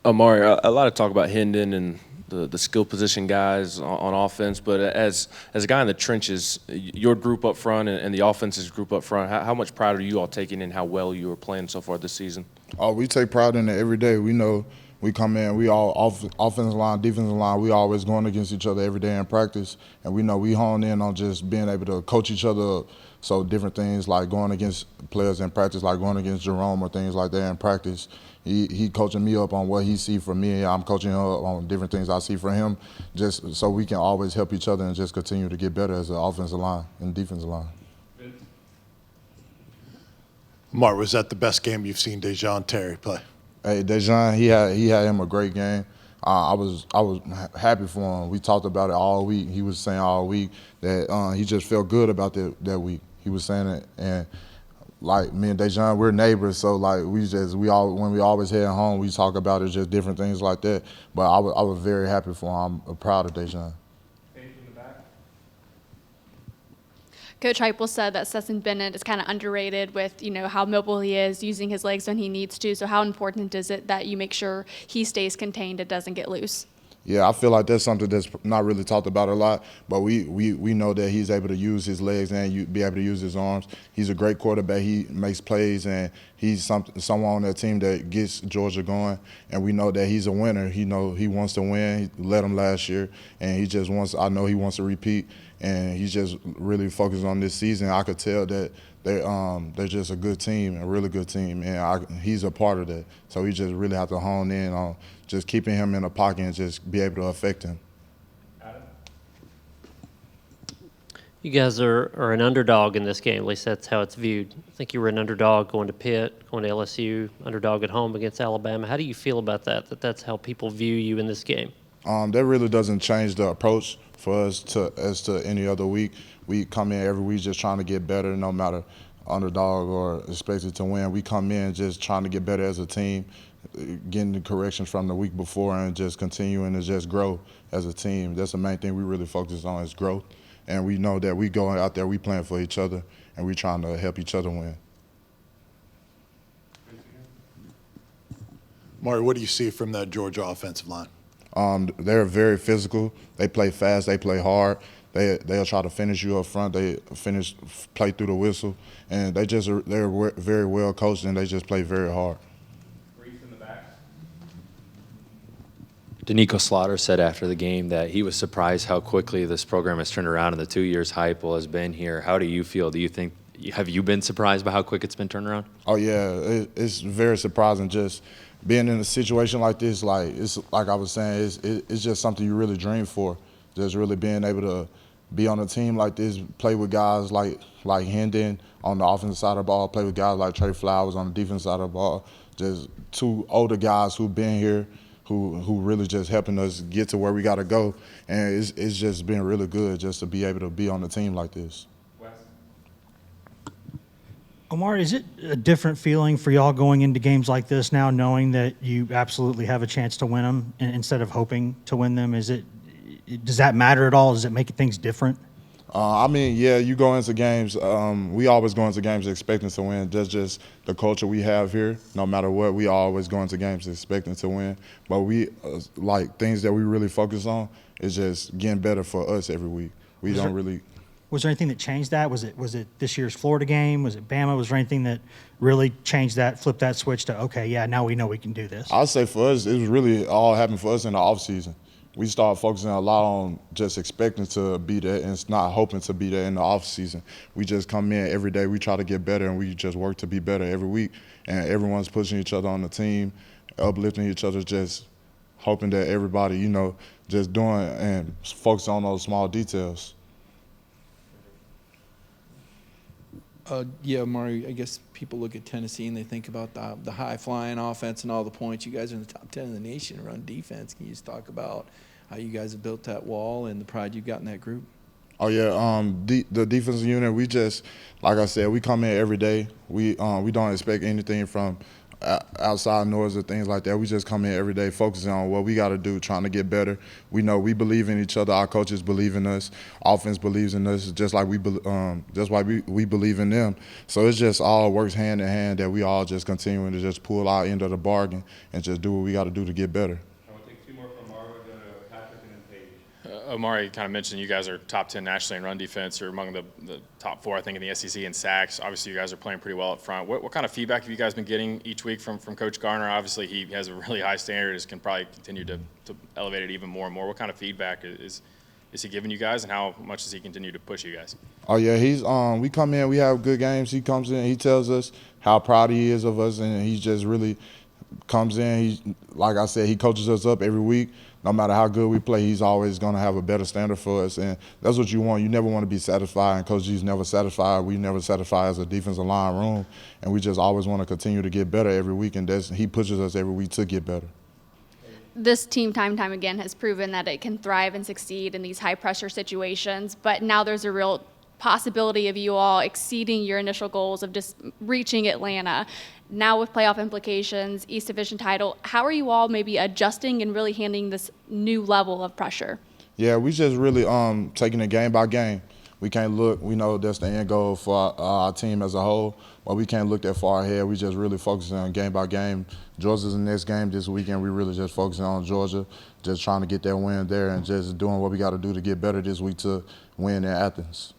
Omari, a lot of talk about Hendon and the skill position guys on offense, but as a guy in the trenches, your group up front and the offense's group up front, how much pride are you all taking in how well you are playing so far this season? Oh, we take pride in it every day. We know we come in, we all offensive line, defensive line, we always going against each other every day in practice, and we know we hone in on just being able to coach each other up. So different things like going against players in practice, like going against Jerome or things like that in practice. He coaching me up on what he see from me. I'm coaching him up on different things I see from him, just so we can always help each other and just continue to get better as an offensive line and defensive line. Mark, was that the best game you've seen Dejon Terry play? Hey, Dejon, he had him a great game. I was happy for him. We talked about it all week. He was saying all week that he just felt good about that week. He was saying it, and like me and Dejon, we're neighbors, so like when we always head home, we talk about it, just different things like that. But I was very happy for him. I'm proud of Dejon. Coach Heupel said that Stetson Bennett is kind of underrated with, how mobile he is, using his legs when he needs to. So how important is it that you make sure he stays contained and doesn't get loose? Yeah, I feel like that's something that's not really talked about a lot, but we know that he's able to use his legs and be able to use his arms. He's a great quarterback. He makes plays, and he's someone on that team that gets Georgia going. And we know that he's a winner. He wants to win. He led them last year, and he just wants. I know he wants to repeat, and he's just really focused on this season. I could tell that they're just a good team, a really good team, and he's a part of that. So we just really have to hone in on just keeping him in the pocket and just be able to affect him. You guys are an underdog in this game. At least that's how it's viewed. I think you were an underdog going to Pitt, going to LSU, underdog at home against Alabama. How do you feel about that that's how people view you in this game? That really doesn't change the approach for us as to any other week. We come in every week just trying to get better, no matter underdog or expected to win. We come in just trying to get better as a team, getting the corrections from the week before and just continuing to just grow as a team. That's the main thing we really focus on is growth. And we know that we going out there, we playing for each other, and we trying to help each other win. Maury, what do you see from that Georgia offensive line? They're very physical. They play fast. They play hard. They'll try to finish you up front. They play through the whistle, and they're very well coached, and they just play very hard. Danico Slaughter said after the game that he was surprised how quickly this program has turned around in the 2 years Heupel has been here. How do you feel? Have you been surprised by how quick it's been turned around? Oh yeah, it's very surprising. Just being in a situation like this, it's like I was saying, it's just something you really dream for. Just really being able to be on a team like this, play with guys like Hendon on the offensive side of the ball, play with guys like Trey Flowers on the defensive side of the ball. Just two older guys who've been here, who really just helping us get to where we got to go. And it's just been really good just to be able to be on a team like this. Omari, is it a different feeling for y'all going into games like this now, knowing that you absolutely have a chance to win them instead of hoping to win them? Does that matter at all? Does it make things different? Yeah, you go into games. We always go into games expecting to win. That's just the culture we have here. No matter what, we always go into games expecting to win. But we things that we really focus on is just getting better for us every week. Was there anything that changed that? Was it this year's Florida game? Was it Bama? Was there anything that really changed that, flipped that switch to, okay, yeah, now we know we can do this? I'll say for us, it was really all happened for us in the offseason. We started focusing a lot on just expecting to be there and not hoping to be there in the offseason. We just come in every day, we try to get better, and we just work to be better every week. And everyone's pushing each other on the team, uplifting each other, just hoping that everybody, just doing and focus on those small details. Omari, I guess people look at Tennessee and they think about the high-flying offense and all the points. You guys are in the top 10 in the nation run defense. Can you just talk about how you guys have built that wall and the pride you've got in that group? Oh, yeah. The defensive unit, we just, like I said, we come in every day. We don't expect anything from outside noise or things like that. We just come in every day focusing on what we got to do, trying to get better. We know we believe in each other. Our coaches believe in us. Offense believes in us, just like we believe in them. So it's just all works hand in hand that we all just continuing to just pull our end of the bargain and just do what we got to do to get better. I want to take two more from Omari, go to Patrick and then Paige. Omari kind of mentioned you guys are top 10 nationally in run defense. You're among the top 4, I think, in the SEC in sacks. Obviously, you guys are playing pretty well up front. What kind of feedback have you guys been getting each week from Coach Garner? Obviously, he has a really high standard and can probably continue to elevate it even more and more. What kind of feedback is he giving you guys, and how much does he continue to push you guys? Oh yeah, we come in, we have good games. He comes in, he tells us how proud he is of us, and he just really comes in. He, like I said, he coaches us up every week. No matter how good we play, he's always going to have a better standard for us, and that's what you want. You never want to be satisfied, and Coach G's never satisfied. We never satisfy as a defensive line room, and we just always want to continue to get better every week, and he pushes us every week to get better. This team, time and time again, has proven that it can thrive and succeed in these high-pressure situations, but now there's a real possibility of you all exceeding your initial goals of just reaching Atlanta. Now with playoff implications, East Division title, how are you all maybe adjusting and really handling this new level of pressure? Yeah, we just really taking it game by game. We can't look, we know that's the end goal for our team as a whole, but we can't look that far ahead. We just really focusing on game by game. Georgia's the next game this weekend. We really just focusing on Georgia, just trying to get that win there and just doing what we got to do to get better this week to win in Athens.